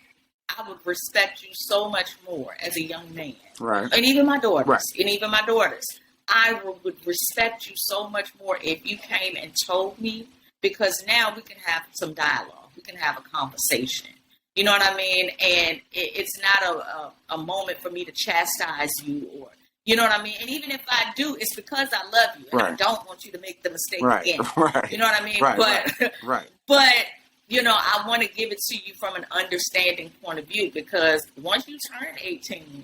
I would respect you so much more as a young man. Right. And even my daughters. Right. And even my daughters. I would respect you so much more if you came and told me, because now we can have some dialogue. We can have a conversation. You know what I mean? And it's not a moment for me to chastise you, or, you know what I mean? And even if I do, it's because I love you. And I don't want you to make the mistake again. Right. You know what I mean? Right. Right. But, you know, I want to give it to you from an understanding point of view, because once you turn 18,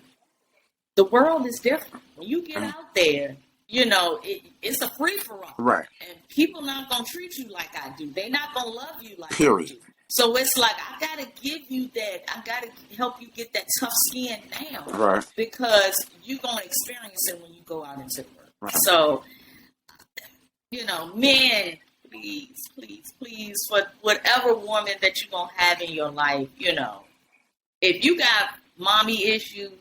the world is different. When you get out there, you know, it's a free-for-all. Right. And people not going to treat you like I do. They not going to love you like Period. I do. So it's like, I got to give you that. I got to help you get that tough skin down. Right. Because you're going to experience it when you go out into the world. Right. So, you know, men, please, please, please, for whatever woman that you're going to have in your life, you know, if you got mommy issues,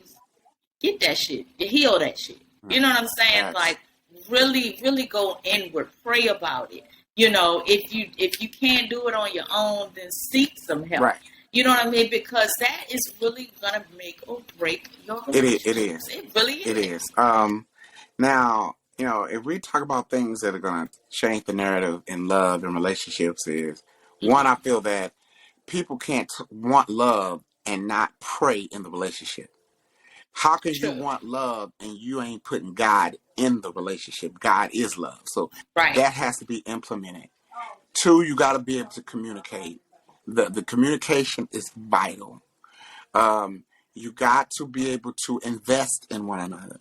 get that shit. Heal that shit. You know what I'm saying? Yes. Like, really, really go inward. Pray about it. You know, if you can't do it on your own, then seek some help. Right. You know what I mean? Because that is really going to make or break your relationship. It is. It really is. It is. Now, you know, if we talk about things that are going to change the narrative in love and relationships, is one, I feel that people can't want love and not pray in the relationship. How can you want love and you ain't putting God in the relationship? God is love. So that has to be implemented. Two, you got to be able to communicate. The communication is vital. You got to be able to invest in one another.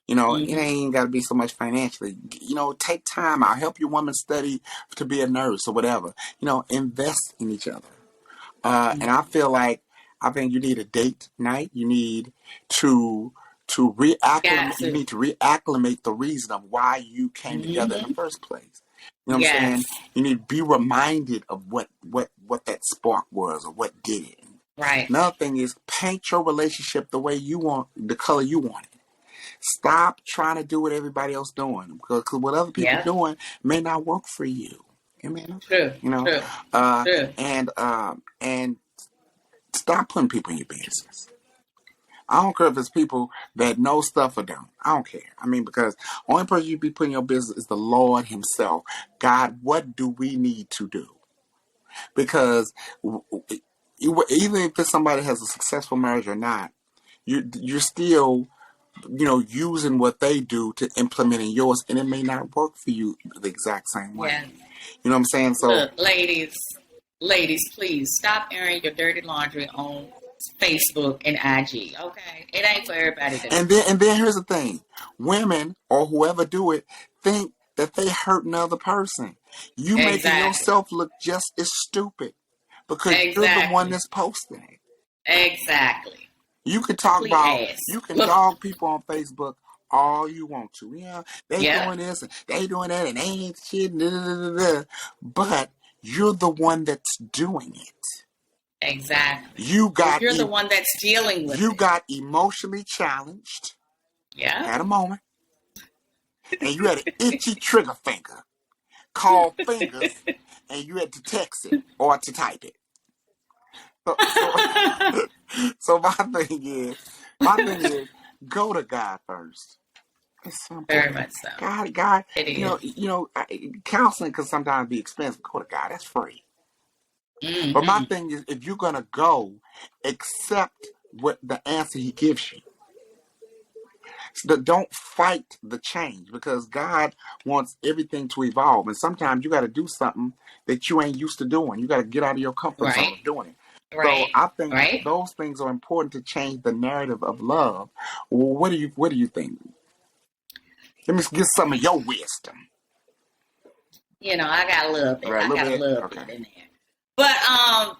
You know, it ain't got to be so much financially. You know, take time. I'll help your woman study to be a nurse or whatever. You know, invest in each other. And I feel like, I think you need a date night. You need to reacclimate. You need to reacclimate the reason of why you came together in the first place. You know what I'm saying? You need to be reminded of what that spark was or what did it. Right. Another thing is, paint your relationship the way you want, the color you want it. Stop trying to do what everybody else doing, because what other people doing may not work for you. Amen. True. You know. True. And stop putting people in your business. I don't care if it's people that know stuff or don't. I don't care. I mean, because the only person you be putting in your business is the Lord himself. God, what do we need to do? Because even if somebody has a successful marriage or not, you're still, you know, using what they do to implement in yours, and it may not work for you the exact same way. Yeah. You know what I'm saying? So, look, ladies, please stop airing your dirty laundry on Facebook and IG. Okay, it ain't for everybody to do. And then here's the thing: women or whoever do it think that they hurt another person. You making Exactly. yourself look just as stupid because you're the one Exactly. that's posting it. Exactly. You can talk Complete about, ass. you can dog people on Facebook all you want to. Yeah, they Yep. doing this and they doing that and they ain't shit. Da, da, da, da. But you're the one that's doing it. Exactly. You Or got you're the one that's dealing with you it. got emotionally challenged Yeah. at a moment, and you had an itchy trigger finger called fingers, and you had to text it or to type it. So so my thing is, go to God first. It's simple. Very much so. God, It is. counseling can sometimes be expensive. Go to God, that's free. But my Mm-hmm. thing is, if you're gonna go, accept what the answer He gives you. So don't fight the change because God wants everything to evolve, and sometimes you got to do something that you ain't used to doing. You got to get out of your comfort zone Right. of doing it. So Right. I think Right. those things are important to change the narrative of love. Well, what do you think? Let me get some of your wisdom. You know, I got a little bit. Right, a I little got a bit. little Okay. bit in there. But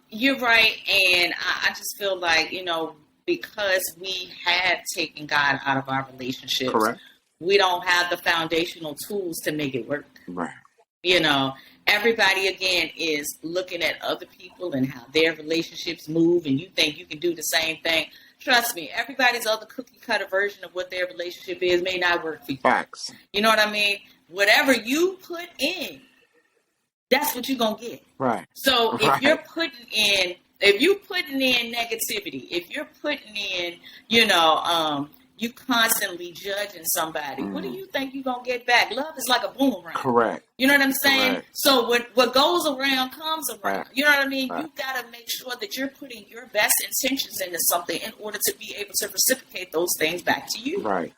you're right, and I just feel like, because we have taken God out of our relationships, Correct. we don't have the foundational tools to make it work. Right. You know, everybody again is looking at other people and how their relationships move, and you think you can do the same thing. Trust me, everybody's other cookie cutter version of what their relationship is may not work for you. Facts. You know what I mean? Whatever you put in, that's what you're gonna get. Right. So if you're Right. putting in negativity, if you're putting in, you constantly judging somebody, what do you think you're gonna get back? Love is like a boomerang. Correct. You know what I'm saying? Correct. So what goes around comes around. Right. You know what I mean? Right. You gotta make sure that you're putting your best intentions into something in order to be able to reciprocate those things back to you. Right.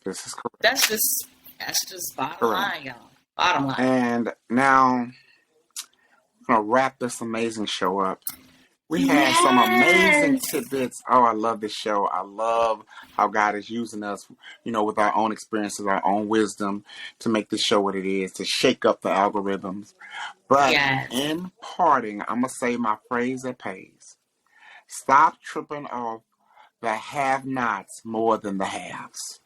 This is correct. That's just bottom Correct. line, y'all. Bottom line. And now I'm gonna wrap this amazing show up. We had some amazing tidbits. Oh, I love this show. I love how God is using us, with our own experiences, our own wisdom to make this show what it is, to shake up the algorithms. But Yes. in parting, I'm going to say my phrase that pays. Stop tripping off the have-nots more than the haves.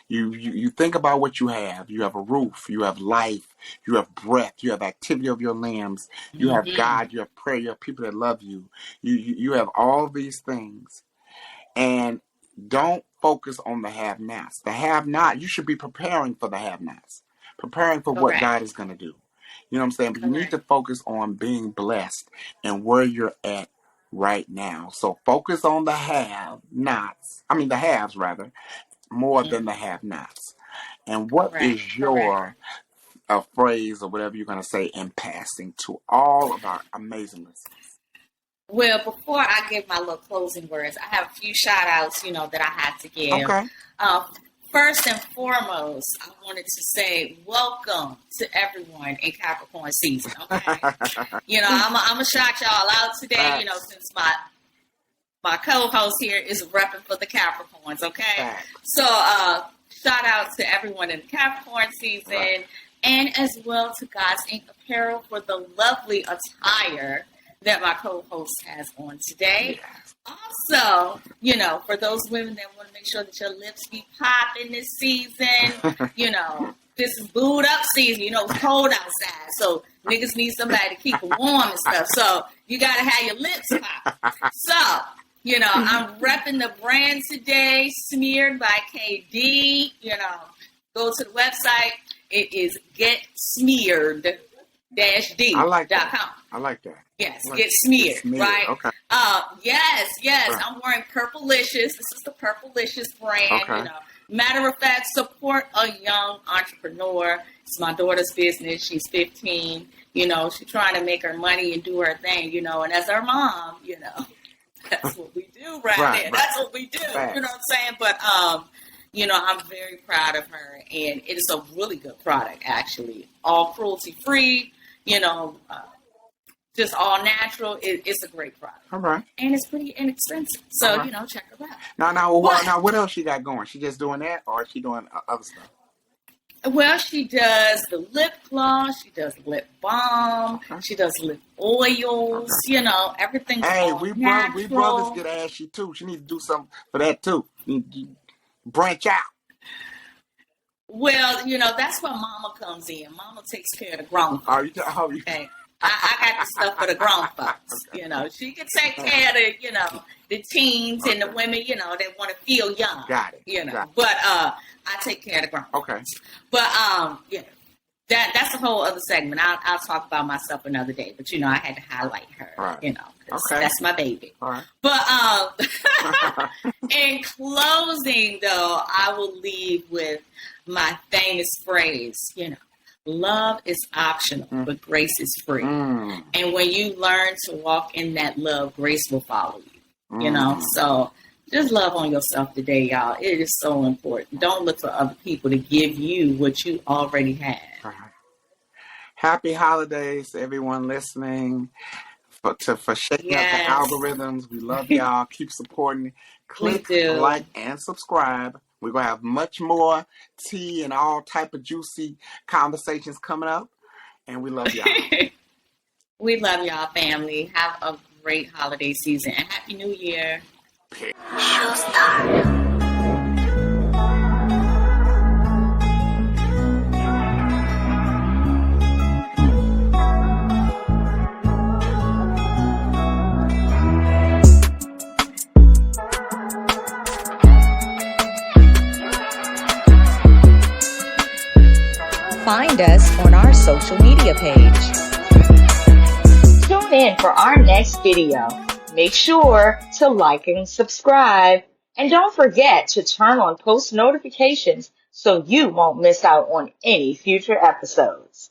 You think about what you have. You have a roof. You have life. You have breath. You have activity of your limbs. You have God. You have prayer. You have people that love you. You have all these things. And don't focus on the have-nots. The have-not, you should be preparing for the have-nots. Preparing for what God is going to do. You know what I'm saying? But you need to focus on being blessed and where you're at right now. So focus on the have-nots. I mean, the haves, rather, more than the have-nots. And what is your phrase or whatever you're going to say in passing to all of our amazing listeners? Well, before I give my little closing words, I have a few shout outs, that I have to give. Okay. First and foremost, I wanted to say welcome to everyone in Capricorn season. Okay. I'm going to shout y'all out today, since my co-host here is repping for the Capricorns. Okay. So, shout out to everyone in Capricorn season and as well to God's Ink Apparel for the lovely attire that my co-host has on today. Yes. Also, for those women that want to make sure that your lips be popping this season, this is booed up season. It's cold outside, so niggas need somebody to keep them warm and stuff. So you got to have your lips pop. So, I'm repping the brand today, Smeared by KD. Go to the website. It is getsmeared-d.com. I like that. Yes, get smeared, right? Okay. Yes. Right. I'm wearing Purple-licious. This is the Purple-licious brand. Okay. Matter of fact, support a young entrepreneur. It's my daughter's business. She's 15. She's trying to make her money and do her thing. And as her mom, that's what we do right there. Right. That's what we do. Facts. You know what I'm saying? But I'm very proud of her, and it is a really good product, actually. All cruelty free. just all natural, it's a great product. All right. And it's pretty inexpensive. So, All right. check her out. Now, what else she got going? She just doing that, or is she doing other stuff? Well, she does the lip gloss, she does lip balm, she does lip oils, everything's all natural. We brothers get ashy too. She needs to do something for that too. Branch out. Well, that's where Mama comes in. Mama takes care of the grown folks. Okay. I got the stuff for the grown folks. She can take care of the teens and the women, that want to feel young. Got it. But I take care of the grown folks. Okay. But that's a whole other segment. I'll talk about myself another day. But I had to highlight her. Right. Okay. That's my baby. All right. But in closing, though, I will leave with my famous phrase. Love is optional, but grace is free. And when you learn to walk in that love, grace will follow you. So just love on yourself today, y'all. It is so important. Don't look for other people to give you what you already have. Happy holidays to everyone listening. For shaking up the algorithms. We love y'all. Keep supporting. Click, like, and subscribe. We're going to have much more tea and all type of juicy conversations coming up. And we love y'all. We love y'all, family. Have a great holiday season. And Happy New Year. Find us on our social media page. Tune in for our next video. Make sure to like and subscribe. And don't forget to turn on post notifications so you won't miss out on any future episodes.